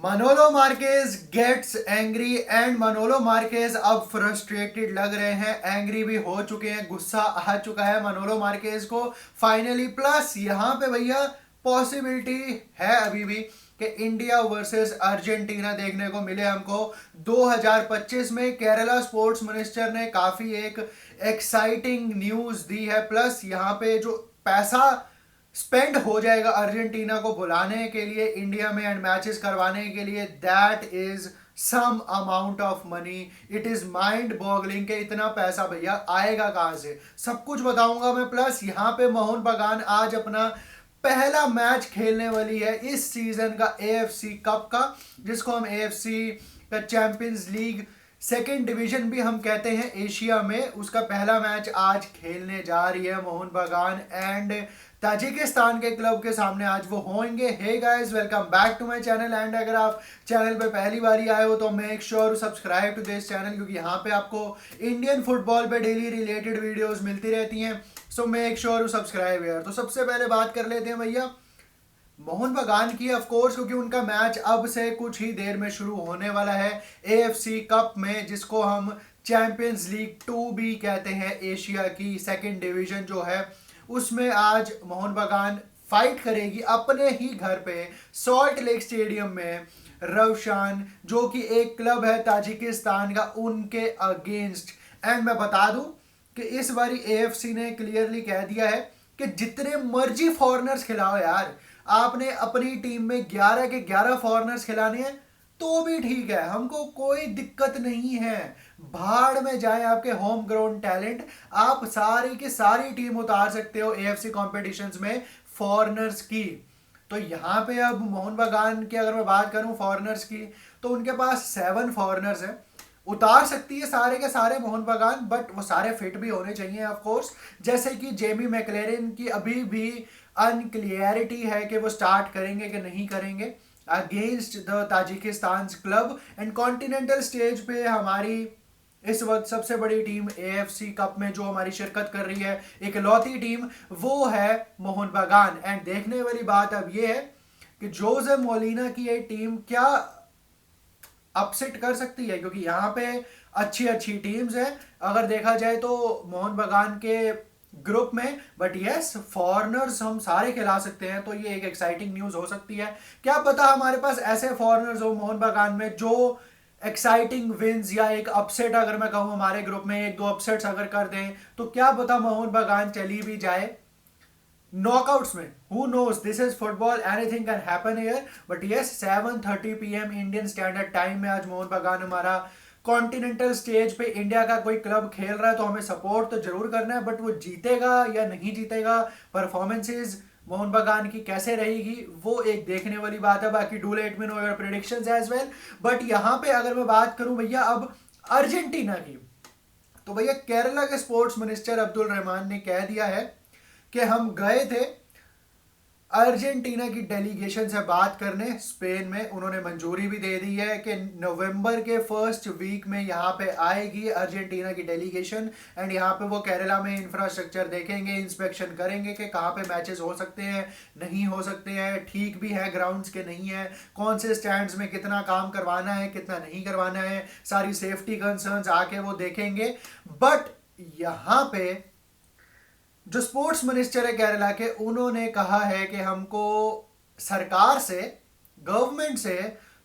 Manolo Marquez gets angry and Manolo Marquez अब frustrated लग रहे हैं, एंग्री भी हो चुके हैं, गुस्सा आ चुका है मानोलो मार्केज को फाइनली। प्लस यहाँ पे भैया पॉसिबिलिटी है अभी भी कि इंडिया वर्सेस अर्जेंटीना देखने को मिले हमको 2025 में। केरला स्पोर्ट्स मिनिस्टर ने काफी एक एक्साइटिंग न्यूज दी है। प्लस यहाँ पे जो पैसा स्पेंड हो जाएगा अर्जेंटीना को बुलाने के लिए इंडिया में एंड मैचेस करवाने के लिए, that is some amount of money. It is mind boggling के इतना पैसा भैया आएगा कहां से, सब कुछ बताऊंगा मैं। प्लस यहाँ पे मोहन बगान आज अपना पहला मैच खेलने वाली है इस सीजन का एएफसी कप का, जिसको हम एएफसी का चैंपियंस लीग सेकेंड डिवीजन भी हम कहते हैं एशिया में। उसका पहला मैच आज खेलने जा रही है मोहन बगान एंड ताजिकिस्तान के क्लब के सामने आज वो होंगे। Hey guys, welcome back to my channel and अगर आप चैनल पे पहली बार आए हो तो make sure subscribe to this channel, क्योंकि यहाँ पे आपको इंडियन फुटबॉल पे डेली रिलेटेड वीडियोस मिलती रहती हैं। सो मेक श्योर सब्सक्राइब यार। तो सबसे पहले बात कर लेते हैं भैया मोहन बगान की, ऑफ कोर्स, क्योंकि उनका मैच अब से कुछ ही देर में शुरू होने वाला है एएफसी कप में, जिसको हम चैंपियंस लीग 2 भी कहते हैं। एशिया की सेकंड डिवीजन जो है उसमें आज मोहन बगान फाइट करेगी अपने ही घर पे सॉल्ट लेक स्टेडियम में रवशान, जो कि एक क्लब है ताजिकिस्तान का, उनके अगेंस्ट। एंड मैं बता दूं कि इस बारी एएफसी ने क्लियरली कह दिया है कि जितने मर्जी फॉरेनर्स खिलाओ यार, आपने अपनी टीम में 11 के 11 फॉरेनर्स खिलाने हैं तो भी ठीक है, हमको कोई दिक्कत नहीं है। भाड़ में जाए आपके होम ग्राउंड टैलेंट, आप सारी की सारी टीम उतार सकते हो एएफसी कॉम्पिटिशन्स में फॉरेनर्स की। तो यहाँ पे अब मोहन बगान की अगर मैं बात करूं फॉरेनर्स की, तो उनके पास 7 फॉरेनर्स हैं, उतार सकती है सारे के सारे मोहन बगान, बट वो सारे फिट भी होने चाहिए ऑफ कोर्स। जैसे कि जेमी मैकलेरन की अभी भी अनक्लियरिटी है कि वो स्टार्ट करेंगे कि नहीं करेंगे against the Tajikistan club. And continental stage पे हमारी इस वक्त सबसे बड़ी टीम एएफसी कप में जो हमारी शिरकत कर रही है, इकलौती टीम, वो है मोहन बगान। एंड देखने वाली बात अब ये है कि जोसे मोलिना की ये टीम क्या अपसेट कर सकती है, क्योंकि यहाँ पे अच्छी अच्छी टीम्स हैं अगर देखा जाए तो मोहन बगान के ग्रुप में। बट यस, फॉरेनर्स हम सारे खिला सकते हैं, तो ये एक एक्साइटिंग न्यूज हो सकती है। क्या पता हमारे पास ऐसे फॉरेनर्स हो मोहन बगान में जो एक्साइटिंग विंस या एक अपसेट, अगर मैं कहूँ हमारे ग्रुप में 1-2 अपसेट्स अगर कर दें तो क्या पता मोहन बगान चली भी जाए नॉकआउट्स में। Who knows, this is football, anything can happen here. But yes, 7:30 PM Indian standard time में आज मोहन बगान हमारा कॉन्टिनेंटल स्टेज पे, इंडिया का कोई क्लब खेल रहा है तो हमें सपोर्ट तो जरूर करना है, बट वो जीतेगा या नहीं जीतेगा, परफॉर्मेंसेज मोहन बगान की कैसे रहेगी, वो एक देखने वाली बात है। बाकी do let me know your predictions as well. But यहाँ पे अगर मैं बात करूं भैया अब अर्जेंटीना की, तो भैया केरला के स्पोर्ट्स मिनिस्टर अब्दुल रहमान ने कह दिया है कि हम गए थे अर्जेंटीना की डेलीगेशन से बात करने स्पेन में, उन्होंने मंजूरी भी दे दी है कि नवंबर के फर्स्ट वीक में यहाँ पे आएगी अर्जेंटीना की डेलीगेशन। एंड यहाँ पे वो केरला में इंफ्रास्ट्रक्चर देखेंगे, इंस्पेक्शन करेंगे कि कहाँ पे मैचेस हो सकते हैं, नहीं हो सकते हैं, ठीक भी है ग्राउंड्स के नहीं है, कौन से स्टैंड्स में कितना काम करवाना है, कितना नहीं करवाना है, सारी सेफ्टी कंसर्न्स आके वो देखेंगे। बट यहाँ पे जो स्पोर्ट्स मिनिस्टर है केरला के, उन्होंने कहा है कि हमको सरकार से, गवर्नमेंट से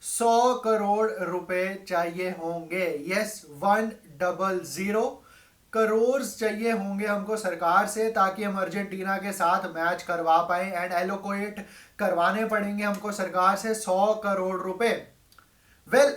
100 करोड़ रुपए चाहिए होंगे। यस, 100 करोड़ चाहिए होंगे हमको सरकार से, ताकि हम अर्जेंटीना के साथ मैच करवा पाए। एंड एलोकेट करवाने पड़ेंगे हमको सरकार से 100 करोड़ रुपए। वेल,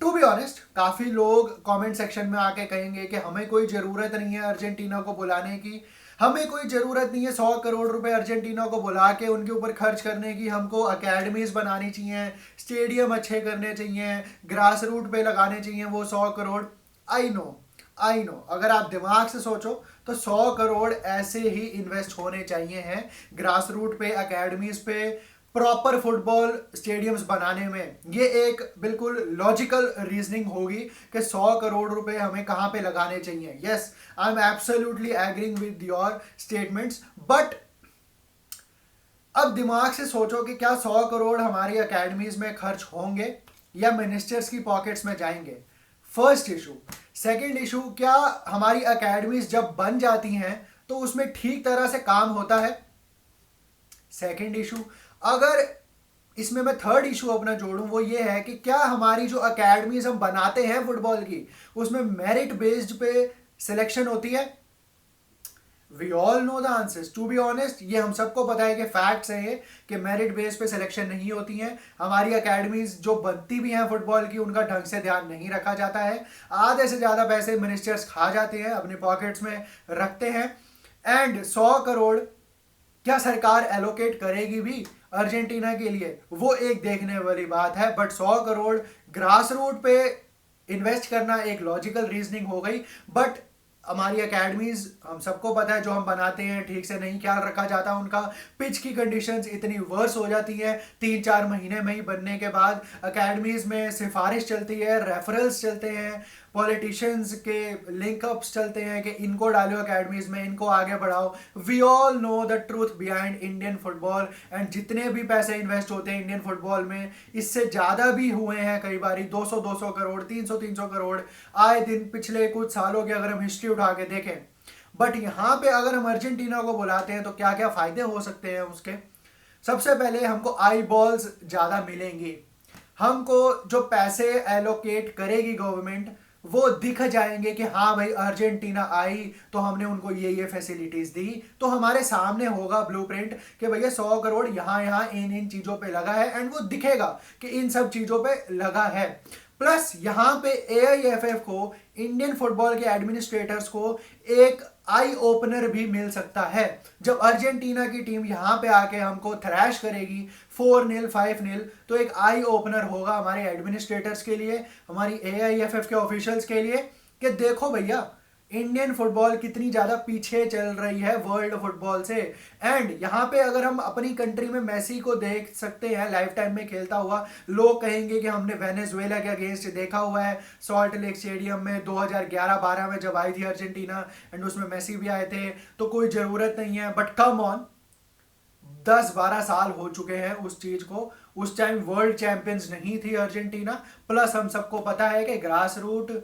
टू बी ऑनेस्ट, काफी लोग कमेंट सेक्शन में आके कहेंगे कि हमें कोई जरूरत नहीं है अर्जेंटीना को बुलाने की, हमें कोई जरूरत नहीं है 100 करोड़ रुपए अर्जेंटीना को बुला के उनके ऊपर खर्च करने की, हमको अकेडमीज बनानी चाहिए, स्टेडियम अच्छे करने चाहिए, ग्रास रूट पे लगाने चाहिए वो 100 करोड़। आई नो, अगर आप दिमाग से सोचो तो 100 करोड़ ऐसे ही इन्वेस्ट होने चाहिए हैं ग्रास रूट पे, अकेडमीज पे, प्रॉपर फुटबॉल स्टेडियम्स बनाने में। ये एक बिल्कुल लॉजिकल रीजनिंग होगी कि 100 करोड़ रुपए हमें कहां पे लगाने चाहिए। Yes, I am absolutely agreeing with your statements, but अब दिमाग से सोचो कि क्या 100 करोड़ हमारी अकेडमीज में खर्च होंगे या मिनिस्टर्स की पॉकेट्स में जाएंगे। First issue. सेकंड इशू, क्या हमारी अकेडमीज जब बन जाती हैं तो उसमें ठीक तरह से काम होता है। Second issue. अगर इसमें मैं थर्ड इशू अपना जोड़ूं वो ये है कि क्या हमारी जो अकेडमीज हम बनाते हैं फुटबॉल की उसमें मेरिट बेस्ड पे सिलेक्शन होती है। We all know the answers, to be honest ये हम सबको पता है कि फैक्ट्स है ये कि मेरिट बेस पे सिलेक्शन नहीं होती है। हमारी अकेडमीज जो बनती भी हैं फुटबॉल की उनका ढंग से ध्यान नहीं रखा जाता है। आधे से ज़्यादा पैसे मिनिस्टर्स खा जाते हैं, अपने पॉकेट्स में रखते हैं। एंड 100 करोड़ क्या सरकार एलोकेट करेगी भी अर्जेंटीना के लिए, वो एक देखने वाली बात है। बट 100 करोड़ ग्रास रूट पे इन्वेस्ट करना एक लॉजिकल रीजनिंग हो गई। बट हमारी एकेडमीज हम सबको पता है जो हम बनाते हैं ठीक से नहीं ख्याल रखा जाता उनका। पिच की कंडीशंस इतनी वर्स हो जाती हैं 3-4 महीने में ही बनने के बाद। एकेडमीज में सिफारिश चलती है, रेफरल्स चलते हैं, पॉलिटिशियंस के लिंकअप्स चलते हैं कि इनको डालो एकेडमीज में, इनको आगे बढ़ाओ। We all know the truth behind Indian football. And जितने भी पैसे इन्वेस्ट होते हैं इंडियन फुटबॉल में इससे ज़्यादा भी हुए हैं कई बारी, 200-200 करोड़, 300-300 करोड़ आए दिन पिछले कुछ सालों की अगर हम हिस्ट्री उठा के देखें। बट यहाँ पे अगर हम अर्जेंटीना को बुलाते हैं तो क्या क्या फायदे हो सकते हैं उसके। सबसे पहले हमको आई बॉल्स ज़्यादा मिलेंगी, हमको जो पैसे एलोकेट करेगी गवर्नमेंट वो दिख जाएंगे कि हाँ भाई अर्जेंटीना आई तो हमने उनको ये फैसिलिटीज दी। तो हमारे सामने होगा ब्लूप्रिंट कि भैया 100 करोड़ यहाँ यहाँ इन इन चीज़ों पे लगा है एंड वो दिखेगा कि इन सब चीज़ों पे लगा है। प्लस यहाँ पे AIFF को, इंडियन फुटबॉल के एडमिनिस्ट्रेटर्स को एक आई ओपनर भी मिल सकता है। जब अर्जेंटीना की टीम यहाँ पे आके हमको थ्रैश करेगी 4-0 5-0 तो एक आई ओपनर होगा हमारे एडमिनिस्ट्रेटर्स के लिए, हमारी AIFF के ऑफिशियल्स के लिए कि देखो भैया इंडियन फुटबॉल कितनी ज़्यादा पीछे चल रही है वर्ल्ड फुटबॉल से। एंड यहाँ पे अगर हम अपनी कंट्री में मेसी को देख सकते हैं लाइफ टाइम में खेलता हुआ, लोग कहेंगे कि हमने वेनेजुएला के अगेंस्ट देखा हुआ है सॉल्ट लेक स्टेडियम में 2011-12 में जब आई थी अर्जेंटीना एंड उसमें मेसी भी आए थे, तो कोई ज़रूरत नहीं है। बट कम ऑन, 10-12 साल हो चुके हैं उस चीज़ को। उस टाइम वर्ल्ड चैंपियंस नहीं थी अर्जेंटीना। प्लस हम सबको पता है कि ग्रास रूट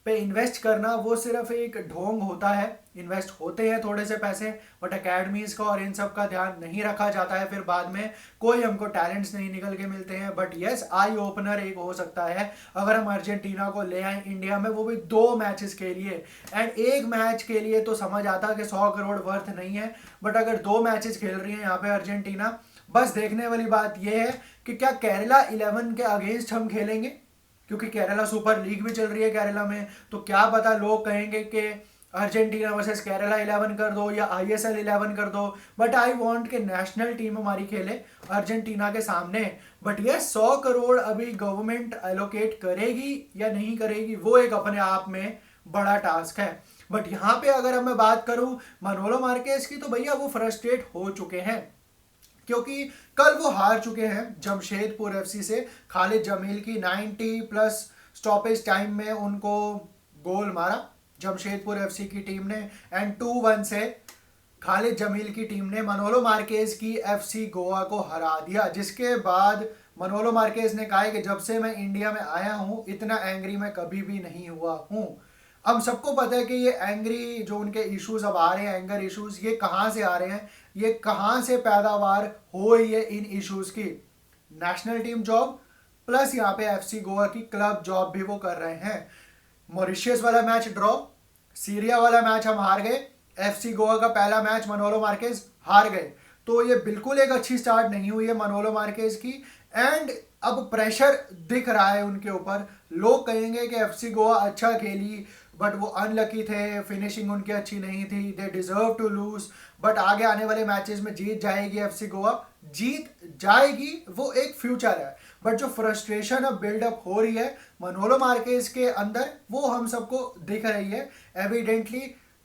पे इन्वेस्ट करना वो सिर्फ एक ढोंग होता है। इन्वेस्ट होते हैं थोड़े से पैसे बट एकेडमीज का और इन सब का ध्यान नहीं रखा जाता है, फिर बाद में कोई हमको टैलेंट्स नहीं निकल के मिलते हैं। बट यस, आई ओपनर एक हो सकता है अगर हम अर्जेंटीना को ले आए इंडिया में, वो भी 2 मैचेस के लिए। एंड एक मैच के लिए तो समझ आता कि 100 करोड़ वर्थ नहीं है, बट अगर 2 मैचेस खेल रही है यहाँ पे अर्जेंटीना, बस देखने वाली बात यह है कि क्या केरला 11 के अगेंस्ट हम खेलेंगे, क्योंकि केरला सुपर लीग भी चल रही है केरला में। तो क्या पता लोग कहेंगे कि अर्जेंटीना वर्सेस केरला 11 कर दो या ISL 11 कर दो। बट आई वांट कि नेशनल टीम हमारी खेले अर्जेंटीना के सामने। बट ये 100 करोड़ अभी गवर्नमेंट एलोकेट करेगी या नहीं करेगी वो एक अपने आप में बड़ा टास्क है। बट यहाँ पे अगर मैं बात करूँ मानोलो मार्केस की, तो भैया वो फ्रस्ट्रेट हो चुके हैं क्योंकि कल वो हार चुके हैं जमशेदपुर FC से। खालिद जमील की 90+ स्टॉपेज टाइम में उनको गोल मारा जमशेदपुर FC की टीम ने एंड 2-1 से खालिद जमील की टीम ने मनोलो मार्केज की FC गोवा को हरा दिया। जिसके बाद मनोलो मार्केज ने कहा कि जब से मैं इंडिया में आया हूं इतना एंग्री मैं कभी भी नहीं हुआ हूं। अब सबको पता है कि ये एंग्री जो उनके इश्यूज अब आ रहे हैं, एंगर इश्यूज, ये कहाँ से आ रहे हैं, ये कहाँ से पैदावार हो रही है इन इश्यूज की। नेशनल टीम जॉब प्लस यहाँ पे FC गोवा की क्लब जॉब भी वो कर रहे हैं। मॉरिशियस वाला मैच ड्रॉ, सीरिया वाला मैच हम हार गए, FC गोवा का पहला मैच मनोलो मार्केज हार गए। तो ये बिल्कुल एक अच्छी स्टार्ट नहीं हुई है मनोलो मार्केज की। एंड अब प्रेशर दिख रहा है उनके ऊपर। लोग कहेंगे कि FC गोवा अच्छा खेली बट वो अनलकी थे, फिनिशिंग उनकी अच्छी नहीं थी, they deserve to lose. But आगे आने वाले मैचेस में जीत जाएगी FC गोवा, जीत जाएगी, वो एक फ्यूचर है। बट जो फ्रस्ट्रेशन अब बिल्डअप हो रही है मनोलो मार्केज के अंदर वो हम सबको दिख रही है एविडेंटली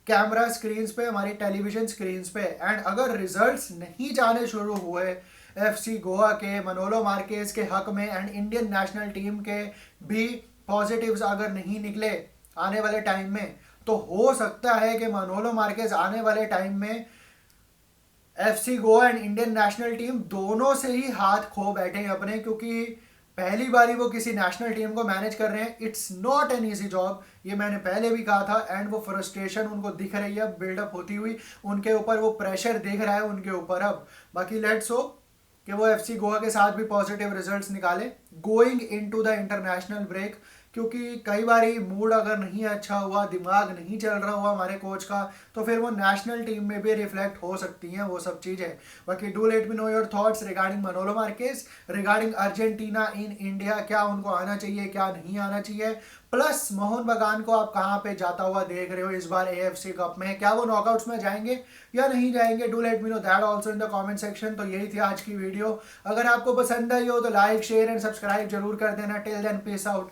कैमरा स्क्रीन्स पे, हमारी टेलीविजन स्क्रीन्स पे। एंड अगर रिजल्ट्स नहीं जाने शुरू हुए FC गोवा के, मनोलो मार्केज के हक में एंड इंडियन नेशनल टीम के भी पॉजिटिव्स अगर नहीं निकले आने वाले टाइम में, तो हो सकता है कि मनोलो मार्केज आने वाले टाइम में FC Goa and Indian national team दोनों से ही हाथ खो बैठे हैं अपने, क्योंकि पहली बारी वो किसी नेशनल टीम को मैनेज कर रहे हैं। It's not an easy job, ये मैंने पहले भी कहा था। एंड वो फ्रस्ट्रेशन उनको दिख रही है बिल्डअप होती हुई उनके ऊपर, वो प्रेशर दिख रहा है उनके ऊपर अब। बाकी लेट्स होप कि वो एफसी गोवा के साथ भी पॉजिटिव रिजल्ट्स निकाले going into the international break, क्योंकि कई बार मूड अगर नहीं अच्छा हुआ, दिमाग नहीं चल रहा हुआ हमारे कोच का, तो फिर वो नेशनल टीम में भी रिफ्लेक्ट हो सकती हैं वो सब चीज़ें। बाकी do let me know your thoughts regarding मनोलो Marquez, regarding Argentina in India, क्या उनको आना चाहिए, क्या नहीं आना चाहिए। प्लस मोहन बगान को आप कहाँ पे जाता हुआ देख रहे हो इस बार एएफसी कप में, क्या वो नॉकआउट्स में जाएंगे या नहीं जाएंगे? Do let me know that also in the comment section. तो यही थी आज की वीडियो, अगर आपको पसंद आई हो तो लाइक शेयर एंड सब्सक्राइब जरूर कर देना। Till then peace out.